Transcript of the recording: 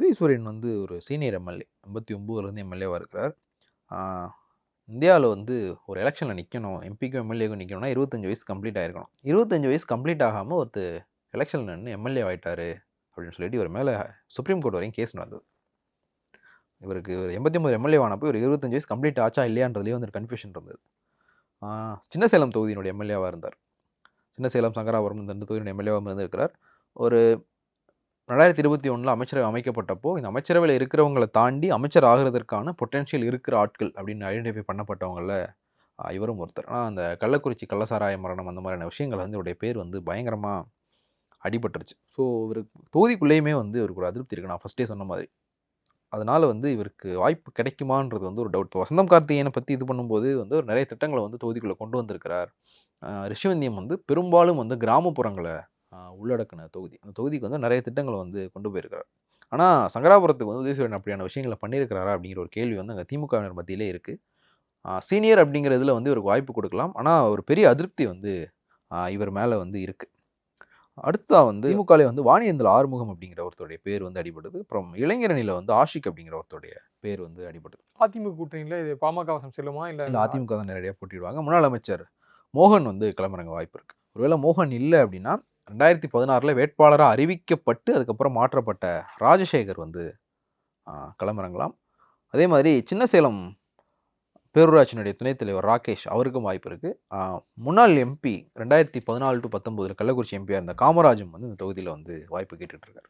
உதயசூரியன் வந்து ஒரு senior MLA 89லேருந்து எம்எல்ஏவாக இருக்கிறார். இந்தியாவில் வந்து ஒரு எலெக்ஷனில் நிற்கணும், எம்பிக்கும் எம்எல்ஏக்கும் நிற்கணும்னா 25 வயசு கம்ப்ளீட் ஆகிருக்கணும். 25 வயசு கம்ப்ளீட் ஆகாமல் ஒருத்தர் எலெக்ஷனில் நின்று எம்எல்ஏ ஆகிட்டாரு அப்படின்னு சொல்லிட்டு இவர் மேலே சுப்ரீம் கோர்ட் வரையும் கேஸ் நடந்தது. இவருக்கு ஒரு 89 எம்எல்ஏ ஆனப்போ ஒரு 25 வயசு கம்ப்ளீட் ஆச்சா இல்லையான்றதுலேயே வந்து ஒரு கன்ஃபியூஷன் இருந்தது. சின்னசேலம் தொகுதியினுடைய எம்எல்ஏவாக இருந்தார். சின்னசேலம், சங்கராபுரம் இந்த 2 தொகுதியினுடைய எம்எல்ஏவாக இருந்திருக்கிறார். ஒரு 2021 அமைச்சரவை அமைக்கப்பட்டப்போ இந்த அமைச்சரவையில் இருக்கிறவங்களை தாண்டி அமைச்சர் ஆகிறதுக்கான பொட்டென்ஷியல் இருக்கிற ஆட்கள் அப்படின்னு ஐடென்டிஃபை பண்ணப்பட்டவங்கள இவரும் ஒருத்தர். ஆனால் அந்த கள்ளக்குறிச்சி கள்ளசாராய மரணம் அந்த மாதிரியான விஷயங்கள் வந்து இவருடைய பேர் வந்து பயங்கரமாக அடிபட்டுருச்சு. ஸோ இவருக்கு தொகுதிக்குள்ளேயுமே வந்து இவருக்கு ஒரு அதிருப்தி இருக்குது, நான் ஃபஸ்ட்டே சொன்ன மாதிரி. அதனால் வந்து இவருக்கு வாய்ப்பு கிடைக்குமான்றது வந்து ஒரு டவுட். இப்போ வசந்தம் கார்த்திகேயனை பற்றி இது பண்ணும்போது வந்து ஒரு நிறைய திட்டங்களை வந்து தொகுதிக்குள்ளே கொண்டு வந்திருக்கிறார். ரிஷிவந்தியம் வந்து பெரும்பாலும் வந்து கிராமப்புறங்களை உள்ளடக்கின தொகுதி. அந்த தொகுதிக்கு வந்து நிறைய திட்டங்களை வந்து கொண்டு போயிருக்கிறார். ஆனால் சங்கராபுரத்துக்கு வந்து உதயசூரியன் அப்படியான விஷயங்களை பண்ணியிருக்கிறாரா அப்படிங்கிற ஒரு கேள்வி வந்து அங்கே திமுகவினர் மத்தியிலே இருக்குது. சீனியர் அப்படிங்கிறதுல வந்து இவருக்கு வாய்ப்பு கொடுக்கலாம். ஆனால் ஒரு பெரிய அதிருப்தி வந்து இவர் மேலே வந்து இருக்குது. அடுத்தா வந்து திமுகவில் வந்து வாணியேந்தல் ஆறுமுகம் அப்படிங்கிற ஒருத்தருடைய பேர் வந்து அடிபடுது. அப்புறம் இளைஞரணியில் வந்து ஆஷிக் அப்படிங்கிற ஒருத்தருடைய பேர் வந்து அடிபடுது. அதிமுக கூட்டணியில் இது பாமக வசம் செல்லுமா இல்லை அதிமுக தான் நேரடியாக போட்டிடுவாங்க. முன்னாள் அமைச்சர் மோகன் வந்து கிளம்புறங்க வாய்ப்பு இருக்குது. ஒருவேளை மோகன் இல்லை அப்படின்னா 2016 வேட்பாளராக அறிவிக்கப்பட்டு அதுக்கப்புறம் மாற்றப்பட்ட ராஜசேகர் வந்து கிளம்புறங்களாம். அதே மாதிரி சின்னசேலம் பேரூராட்சியினுடைய துணைத் தலைவர் ராகேஷ் அவருக்கும் வாய்ப்பு இருக்குது. முன்னாள் எம்பி 2014 to 19 கள்ளக்குறிச்சி எம்பியாக இருந்த காமராஜும் வந்து இந்த தொகுதியில் வந்து வாய்ப்பு கேட்டுட்ருக்கார்.